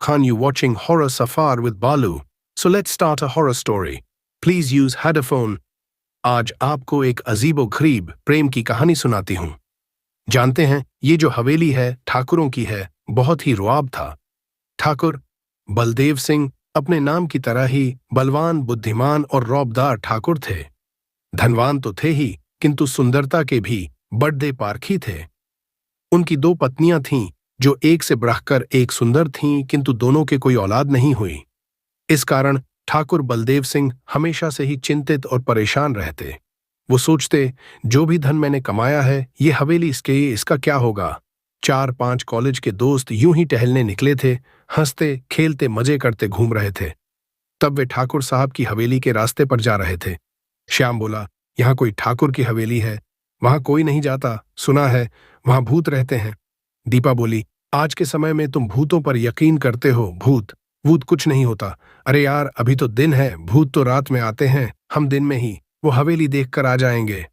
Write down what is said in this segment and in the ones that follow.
Khan, you watching Horror Safar with Balu. So let's start a horror story. Please use headphone. आज आपको एक अजीबो-गरीब प्रेम की कहानी सुनाती हूँ। जानते हैं, ये जो हवेली है ठाकुरों की है, बहुत ही रुआब था। ठाकुर बलदेव सिंह अपने नाम की तरह ही बलवान, बुद्धिमान और रौबदार ठाकुर थे। धनवान तो थे ही, किंतु सुंदरता के भी बड़े पारखी थे। उनकी 2 पत्नियां थीं, जो एक से बढ़कर एक सुंदर थीं, किंतु दोनों के कोई औलाद नहीं हुई। इस कारण ठाकुर बलदेव सिंह हमेशा से ही चिंतित और परेशान रहते। वो सोचते, जो भी धन मैंने कमाया है, ये हवेली इसका क्या होगा। 4-5 कॉलेज के दोस्त यूं ही टहलने निकले थे, हंसते खेलते मजे करते घूम रहे थे। तब वे ठाकुर साहब की हवेली के रास्ते पर जा रहे थे। श्याम बोला, यहाँ कोई ठाकुर की हवेली है, वहां कोई नहीं जाता, सुना है वहां भूत रहते हैं। दीपा बोली, आज के समय में तुम भूतों पर यकीन करते हो। भूत कुछ नहीं होता। अरे यार, अभी तो दिन है, भूत तो रात में आते हैं, हम दिन में ही वो हवेली देखकर आ जाएंगे।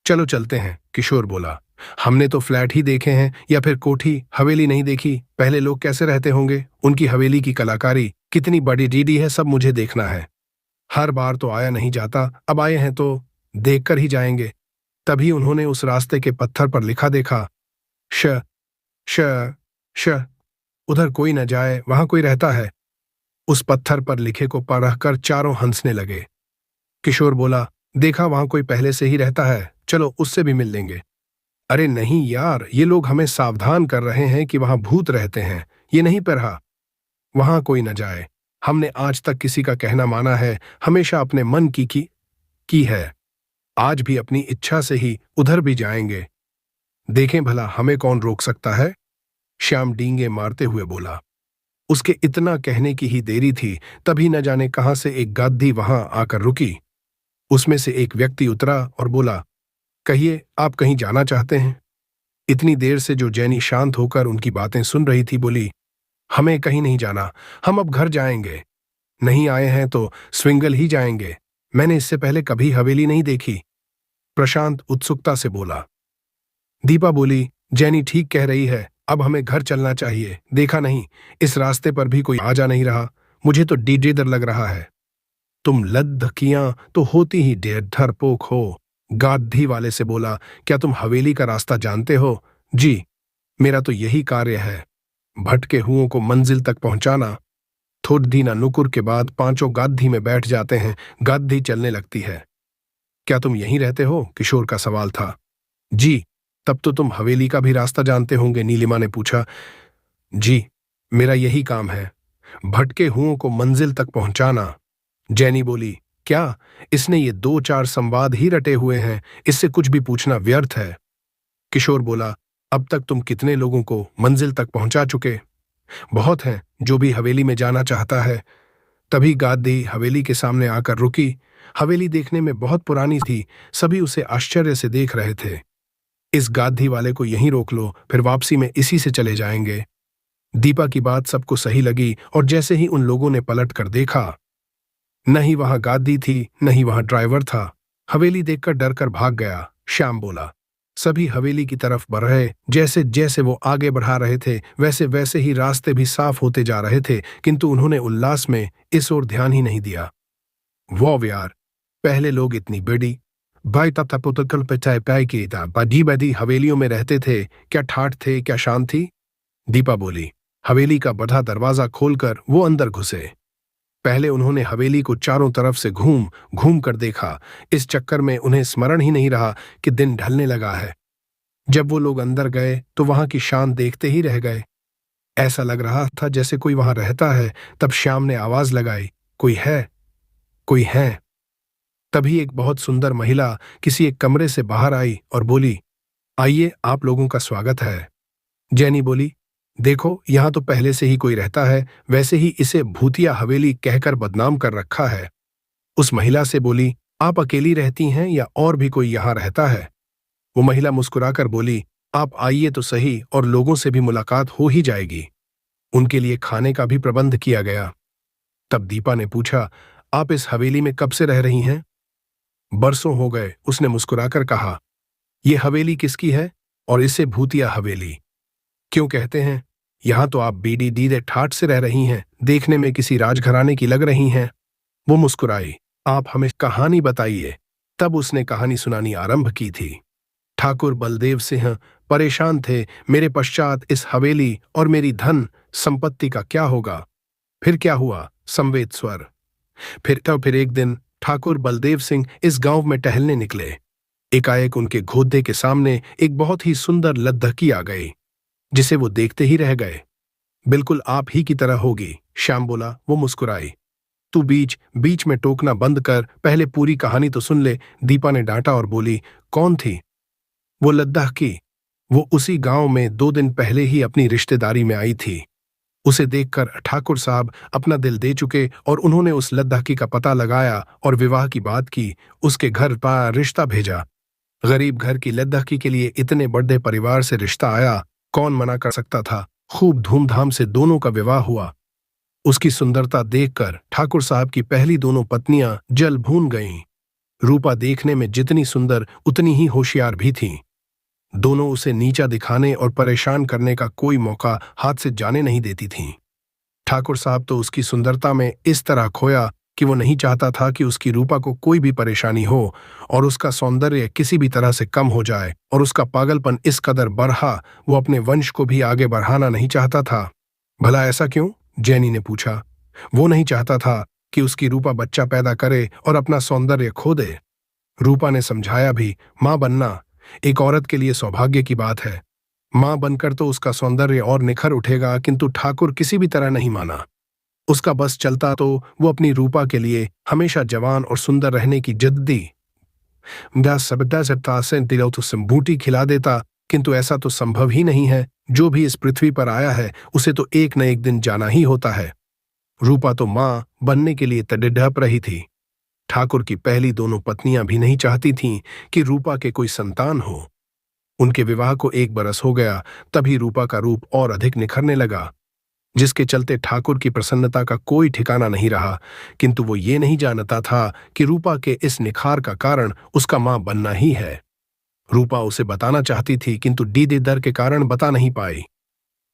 चलो चलते हैं, किशोर बोला। हमने तो फ्लैट ही देखे हैं या फिर कोठी, हवेली नहीं देखी। पहले लोग कैसे रहते होंगे, उनकी हवेली की कलाकारी कितनी बड़ी डीडी है, सब मुझे देखना है। हर बार तो आया नहीं जाता, अब आए हैं तो देखकर ही जाएंगे। तभी उन्होंने उस रास्ते के पत्थर पर लिखा देखा, श श श उधर कोई न जाए, वहां कोई रहता है। उस पत्थर पर लिखे को पढ़कर चारों हंसने लगे। किशोर बोला, देखा वहां कोई पहले से ही रहता है, चलो उससे भी मिल लेंगे। अरे नहीं यार, ये लोग हमें सावधान कर रहे हैं कि वहां भूत रहते हैं, ये नहीं पढ़ा। वहां कोई न जाए, हमने आज तक किसी का कहना माना है, हमेशा अपने मन की है। आज भी अपनी इच्छा से ही उधर भी जाएंगे। देखें भला हमें कौन रोक सकता है। श्याम डींगे मारते हुए बोला। उसके इतना कहने की ही देरी थी, तभी न जाने कहां से एक गादी वहां आकर रुकी। उसमें से एक व्यक्ति उतरा और बोला, कहिए, आप कहीं जाना चाहते हैं। इतनी देर से जो जैनी शांत होकर उनकी बातें सुन रही थी, बोली, हमें कहीं नहीं जाना, हम अब घर जाएंगे। नहीं आए हैं तो स्विंगल ही जाएंगे, मैंने इससे पहले कभी हवेली नहीं देखी। प्रशांत उत्सुकता से बोला। दीपा बोली, जैनी ठीक कह रही है, अब हमें घर चलना चाहिए। देखा नहीं, इस रास्ते पर भी कोई आ जा नहीं रहा, मुझे तो डर लग रहा है। तुम लद्दकियां तो होती ही डरपोक हो, गाधी वाले से बोला। क्या तुम हवेली का रास्ता जानते हो। जी, मेरा तो यही कार्य है, भटके हुओं को मंजिल तक पहुंचाना। थोड़ी ना नुकुर के बाद 5 गाधी में बैठ जाते हैं, गाधी चलने लगती है। क्या तुम यहीं रहते हो, किशोर का सवाल था। जी, तब तो तुम हवेली का भी रास्ता जानते होंगे, नीलिमा ने पूछा। जी, मेरा यही काम है, भटके हुओं को मंजिल तक पहुंचाना। जैनी बोली, क्या इसने ये 2-4 संवाद ही रटे हुए हैं, इससे कुछ भी पूछना व्यर्थ है। किशोर बोला, अब तक तुम कितने लोगों को मंजिल तक पहुंचा चुके। बहुत हैं, जो भी हवेली में जाना चाहता है। तभी गादी हवेली के सामने आकर रुकी। हवेली देखने में बहुत पुरानी थी, सभी उसे आश्चर्य से देख रहे थे। इस गादी वाले को यहीं रोक लो, फिर वापसी में इसी से चले जाएंगे। दीपा की बात सबको सही लगी और जैसे ही उन लोगों ने पलट कर देखा, न ही वहां गादी थी, न ही वहां ड्राइवर था। हवेली देखकर डरकर भाग गया। श्याम बोला, सभी हवेली की तरफ बढ़ रहे, जैसे जैसे वो आगे बढ़ा रहे थे, वैसे वैसे ही रास्ते भी साफ होते जा रहे थे, किंतु उन्होंने उल्लास में इस ओर ध्यान ही नहीं दिया। वो यार, पहले लोग इतनी बड़ी बड़ी हवेलियों में रहते थे, क्या ठाठ थे, क्या शान थी। दीपा बोली। हवेली का बड़ा दरवाजा खोलकर वो अंदर घुसे। पहले उन्होंने हवेली को चारों तरफ से घूम घूम कर देखा। इस चक्कर में उन्हें स्मरण ही नहीं रहा कि दिन ढलने लगा है। जब वो लोग अंदर गए तो वहां की शान देखते ही रह गए। ऐसा लग रहा था जैसे कोई वहां रहता है। तब श्याम ने आवाज लगाई, कोई है, कोई है। तभी एक बहुत सुंदर महिला किसी एक कमरे से बाहर आई और बोली, आइए, आप लोगों का स्वागत है। जैनी बोली, देखो, यहां तो पहले से ही कोई रहता है, वैसे ही इसे भूतिया हवेली कहकर बदनाम कर रखा है। उस महिला से बोली, आप अकेली रहती हैं या और भी कोई यहां रहता है। वो महिला मुस्कुराकर बोली, आप आइए तो सही, और लोगों से भी मुलाकात हो ही जाएगी। उनके लिए खाने का भी प्रबंध किया गया। तब दीपा ने पूछा, आप इस हवेली में कब से रह रही हैं। बरसों हो गए, उसने मुस्कुराकर कहा। ये हवेली किसकी है और इसे भूतिया हवेली क्यों कहते हैं, यहाँ तो आप बीडी डीरे ठाट से रह रही हैं, देखने में किसी राजघराने की लग रही हैं। वो मुस्कुराई। आप हमें कहानी बताइए। तब उसने कहानी सुनानी आरंभ की थी। ठाकुर बलदेव सिंह परेशान थे, मेरे पश्चात इस हवेली और मेरी धन संपत्ति का क्या होगा। फिर क्या हुआ? संवेद स्वर। फिर एक दिन ठाकुर बलदेव सिंह इस गांव में टहलने निकले। एकाएक उनके घोड़े के सामने एक बहुत ही सुंदर लद्दकी आ गई, जिसे वो देखते ही रह गए। बिल्कुल आप ही की तरह होगी, श्याम बोला। वो मुस्कुराई। तू बीच बीच में टोकना बंद कर, पहले पूरी कहानी तो सुन ले, दीपा ने डांटा और बोली। कौन थी वो लद्दाखी? वो उसी गांव में 2 दिन पहले ही अपनी रिश्तेदारी में आई थी। उसे देखकर ठाकुर साहब अपना दिल दे चुके और उन्होंने उस लद्दाखी का पता लगाया और विवाह की बात की, उसके घर पर रिश्ता भेजा। गरीब घर की लद्दाखी के लिए इतने बड़े परिवार से रिश्ता आया, कौन मना कर सकता था। खूब धूमधाम से दोनों का विवाह हुआ। उसकी सुंदरता देखकर ठाकुर साहब की पहली दोनों पत्नियां जल भून गईं। रूपा देखने में जितनी सुंदर उतनी ही होशियार भी थीं। दोनों उसे नीचा दिखाने और परेशान करने का कोई मौका हाथ से जाने नहीं देती थीं। ठाकुर साहब तो उसकी सुंदरता में इस तरह खोया कि वो नहीं चाहता था कि उसकी रूपा को कोई भी परेशानी हो और उसका सौंदर्य किसी भी तरह से कम हो जाए और उसका पागलपन इस कदर बढ़ा, वो अपने वंश को भी आगे बढ़ाना नहीं चाहता था। भला ऐसा क्यों? जैनी ने पूछा। वो नहीं चाहता था कि उसकी रूपा बच्चा पैदा करे और अपना सौंदर्य खो दे। रूपा ने समझाया भी, मां बनना एक औरत के लिए सौभाग्य की बात है। मां बनकर तो उसका सौंदर्य और निखर उठेगा, किंतु ठाकुर किसी भी तरह नहीं माना। उसका बस चलता तो वो अपनी रूपा के लिए हमेशा जवान और सुंदर रहने की जिद्दी बूटी खिला देता, किंतु ऐसा तो संभव ही नहीं है। जो भी इस पृथ्वी पर आया है उसे तो एक न एक दिन जाना ही होता है। रूपा तो मां बनने के लिए तड़प रही थी। ठाकुर की पहली दोनों पत्नियां भी नहीं चाहती थीं कि रूपा के कोई संतान हो। उनके विवाह को 1 बरस हो गया, तभी रूपा का रूप और अधिक निखरने लगा, जिसके चलते ठाकुर की प्रसन्नता का कोई ठिकाना नहीं रहा। किंतु वो ये नहीं जानता था कि रूपा के इस निखार का कारण उसका मां बनना ही है। रूपा उसे बताना चाहती थी, किंतु डीदे दर के कारण बता नहीं पाई।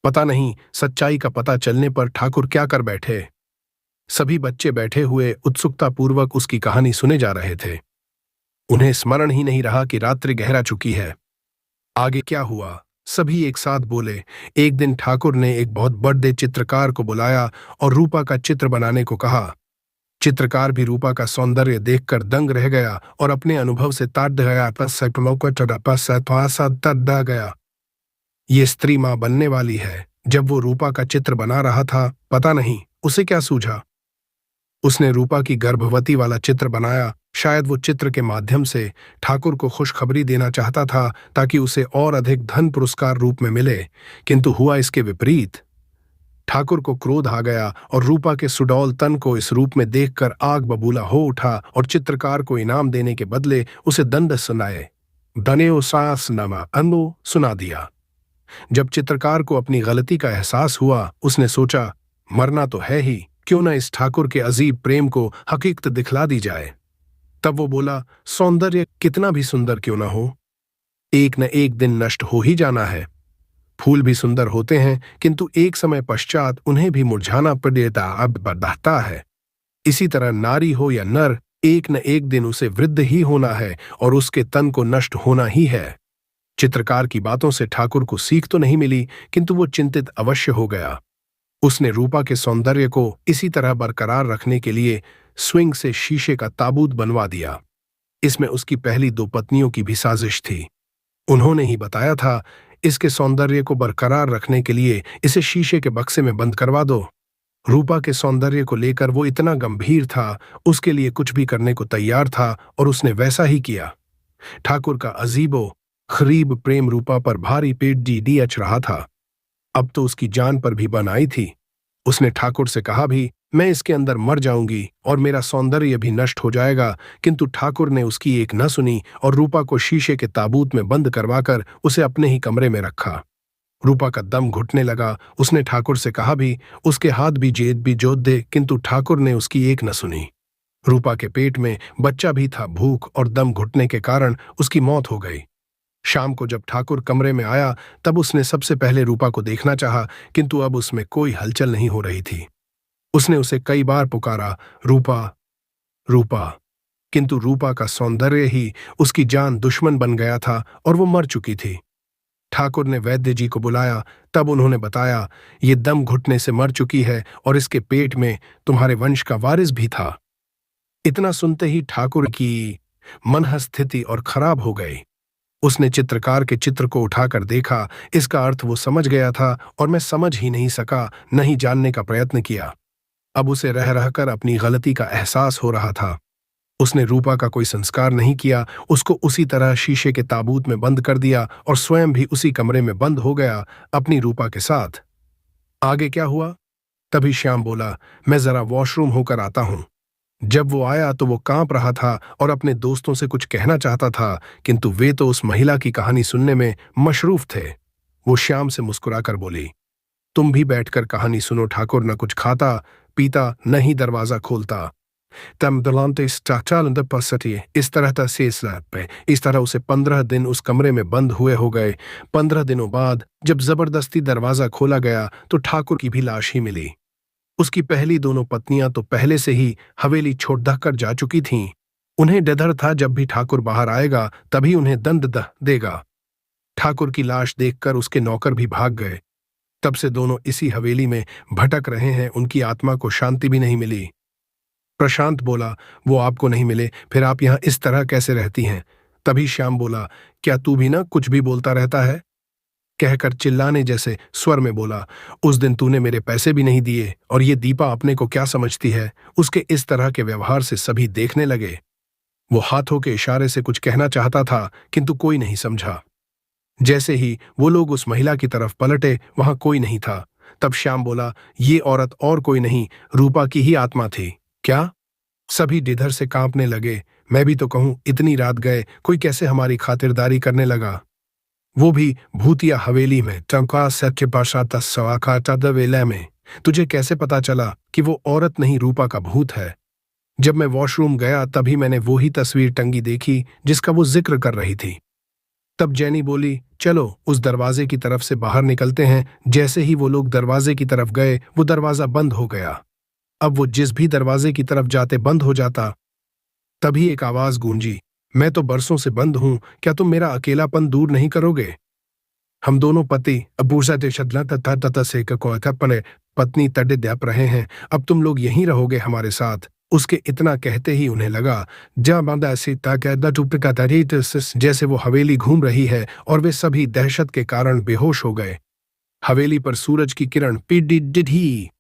पता नहीं सच्चाई का पता चलने पर ठाकुर क्या कर बैठे। सभी बच्चे बैठे हुए उत्सुकतापूर्वक उसकी कहानी सुने जा रहे थे। उन्हें स्मरण ही नहीं रहा कि रात्रि गहरा चुकी है। आगे क्या हुआ? सभी एक साथ बोले। एक दिन ठाकुर ने एक बहुत बड़े चित्रकार को बुलाया और रूपा का चित्र बनाने को कहा। चित्रकार भी रूपा का सौंदर्य देखकर दंग रह गया और अपने अनुभव से ताड़ गया। ये स्त्री मां बनने वाली है। जब वो रूपा का चित्र बना रहा था, पता नहीं उसे क्या सूझा, उसने रूपा की गर्भवती वाला चित्र बनाया। शायद वो चित्र के माध्यम से ठाकुर को खुशखबरी देना चाहता था, ताकि उसे और अधिक धन पुरस्कार रूप में मिले। किंतु हुआ इसके विपरीत। ठाकुर को क्रोध आ गया और रूपा के सुडौल तन को इस रूप में देखकर आग बबूला हो उठा और चित्रकार को इनाम देने के बदले उसे दंड सुनाए दनेओ सास नमा अनु सुना दिया। जब चित्रकार को अपनी गलती का एहसास हुआ, उसने सोचा, मरना तो है ही, क्यों न इस ठाकुर के अजीब प्रेम को हकीकत दिखला दी जाए। तब वो बोला, सौंदर्य कितना भी सुंदर क्यों न हो, एक न एक दिन नष्ट हो ही जाना है। फूल भी सुंदर होते हैं, किंतु एक समय पश्चात उन्हें भी मुरझाना पड़ता अब बढ़ता है। इसी तरह नारी हो या नर, एक न एक दिन उसे वृद्ध ही होना है और उसके तन को नष्ट होना ही है। चित्रकार की बातों से ठाकुर को सीख तो नहीं मिली, किंतु वो चिंतित अवश्य हो गया। उसने रूपा के सौंदर्य को इसी तरह बरकरार रखने के लिए स्विंग से शीशे का ताबूत बनवा दिया। इसमें उसकी पहली 2 पत्नियों की भी साजिश थी। उन्होंने ही बताया था, इसके सौंदर्य को बरकरार रखने के लिए इसे शीशे के बक्से में बंद करवा दो। रूपा के सौंदर्य को लेकर वो इतना गंभीर था, उसके लिए कुछ भी करने को तैयार था और उसने वैसा ही किया। ठाकुर का अजीबो खरीब प्रेम रूपा पर भारी पेट डी अच रहा था। अब तो उसकी जान पर भी बन आई थी। उसने ठाकुर से कहा भी, मैं इसके अंदर मर जाऊंगी और मेरा सौंदर्य भी नष्ट हो जाएगा। किंतु ठाकुर ने उसकी एक न सुनी और रूपा को शीशे के ताबूत में बंद करवाकर उसे अपने ही कमरे में रखा। रूपा का दम घुटने लगा। उसने ठाकुर से कहा भी, उसके हाथ भी जेद भी जोत दे, किंतु ठाकुर ने उसकी एक न सुनी। रूपा के पेट में बच्चा भी था। भूख और दम घुटने के कारण उसकी मौत हो गई। शाम को जब ठाकुर कमरे में आया तब उसने सबसे पहले रूपा को देखना चाहा, किंतु अब उसमें कोई हलचल नहीं हो रही थी। उसने उसे कई बार पुकारा, रूपा, रूपा, किंतु रूपा का सौंदर्य ही उसकी जान दुश्मन बन गया था और वो मर चुकी थी। ठाकुर ने वैद्य जी को बुलाया, तब उन्होंने बताया, ये दम घुटने से मर चुकी है और इसके पेट में तुम्हारे वंश का वारिस भी था। इतना सुनते ही ठाकुर की मनःस्थिति और खराब हो गई। उसने चित्रकार के चित्र को उठाकर देखा, इसका अर्थ वो समझ गया था और मैं समझ ही नहीं सका, नहीं जानने का प्रयत्न किया। अब उसे रह रहकर अपनी गलती का एहसास हो रहा था। उसने रूपा का कोई संस्कार नहीं किया, उसको उसी तरह शीशे के ताबूत में बंद कर दिया और स्वयं भी उसी कमरे में बंद हो गया अपनी रूपा के साथ। आगे क्या हुआ? तभी श्याम बोला, मैं जरा वॉशरूम होकर आता हूं। जब वो आया तो वो कांप रहा था और अपने दोस्तों से कुछ कहना चाहता था, किंतु वे तो उस महिला की कहानी सुनने में मशरूफ थे। वो श्याम से मुस्कुराकर बोली, तुम भी बैठकर कहानी सुनो। ठाकुर न कुछ खाता पीता न ही दरवाजा खोलता। इस तरह उसे 15 दिन उस कमरे में बंद हुए हो गए। 15 दिनों बाद जब जबरदस्ती दरवाजा खोला गया तो ठाकुर की भी लाश ही मिली। उसकी पहली दोनों पत्नियां तो पहले से ही हवेली छोड़ कर जा चुकी थीं। उन्हें डर था जब भी ठाकुर बाहर आएगा तभी उन्हें दंड देगा। ठाकुर की लाश देखकर उसके नौकर भी भाग गए। तब से दोनों इसी हवेली में भटक रहे हैं, उनकी आत्मा को शांति भी नहीं मिली। प्रशांत बोला, वो आपको नहीं मिले फिर आप यहां इस तरह कैसे रहती हैं? तभी श्याम बोला, क्या तू भी ना कुछ भी बोलता रहता है? कहकर चिल्लाने जैसे स्वर में बोला, उस दिन तूने मेरे पैसे भी नहीं दिए और ये दीपा अपने को क्या समझती है? उसके इस तरह के व्यवहार से सभी देखने लगे। वो हाथों के इशारे से कुछ कहना चाहता था किंतु कोई नहीं समझा। जैसे ही वो लोग उस महिला की तरफ पलटे वहां कोई नहीं था। तब श्याम बोला, ये औरत और कोई नहीं, रूपा की ही आत्मा थी। क्या? सभी डिधर से कांपने लगे। मैं भी तो कहूं, इतनी रात गए कोई कैसे हमारी खातिरदारी करने लगा, वो भी भूतिया हवेली में, टंका सत्य पाशाता सवाकाता वेला में। तुझे कैसे पता चला कि वो औरत नहीं रूपा का भूत है? जब मैं वॉशरूम गया तभी मैंने वो ही तस्वीर टंगी देखी जिसका वो जिक्र कर रही थी। तब जैनी बोली, चलो उस दरवाजे की तरफ से बाहर निकलते हैं। जैसे ही वो लोग दरवाजे की तरफ गए वो दरवाजा बंद हो गया। अब वो जिस भी दरवाजे की तरफ जाते बंद हो जाता। तभी एक आवाज गूंजी, मैं तो बरसों से बंद हूं, क्या तुम मेरा अकेलापन दूर नहीं करोगे? हम दोनों पति अबूसा देशदला तथा तथा से अपने पत्नी तड़े द्याप रहे हैं, अब तुम लोग यहीं रहोगे हमारे साथ। उसके इतना कहते ही उन्हें लगा जैसे वो हवेली घूम रही है और वे सभी दहशत के कारण बेहोश हो गए। हवेली पर सूरज की किरण पिडिडिडी।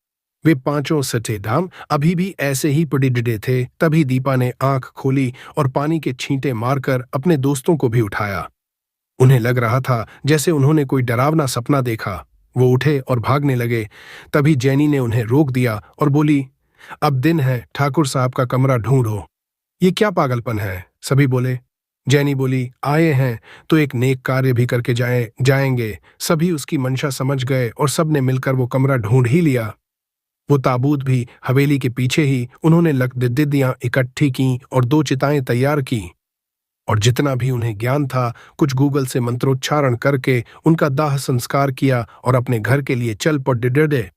वे पांचों सटे धाम अभी भी ऐसे ही पिडिडिडे थे। तभी दीपा ने आंख खोली और पानी के छींटे मारकर अपने दोस्तों को भी उठाया। उन्हें लग रहा था जैसे उन्होंने कोई डरावना सपना देखा। वो उठे और भागने लगे। तभी जैनी ने उन्हें रोक दिया और बोली, अब दिन है, ठाकुर साहब का कमरा ढूंढो। ये क्या पागलपन है? सभी बोले। जैनी बोली, आए हैं तो एक नेक कार्य भी करके जाएंगे। सभी उसकी मंशा समझ गए और सबने मिलकर वो कमरा ढूंढ ही लिया। वो ताबूत भी हवेली के पीछे ही उन्होंने लकड़ियां इकट्ठी की और 2 चिताएं तैयार की। और जितना भी उन्हें ज्ञान था कुछ गूगल से मंत्रोच्चारण करके उनका दाह संस्कार किया और अपने घर के लिए चल पड़े।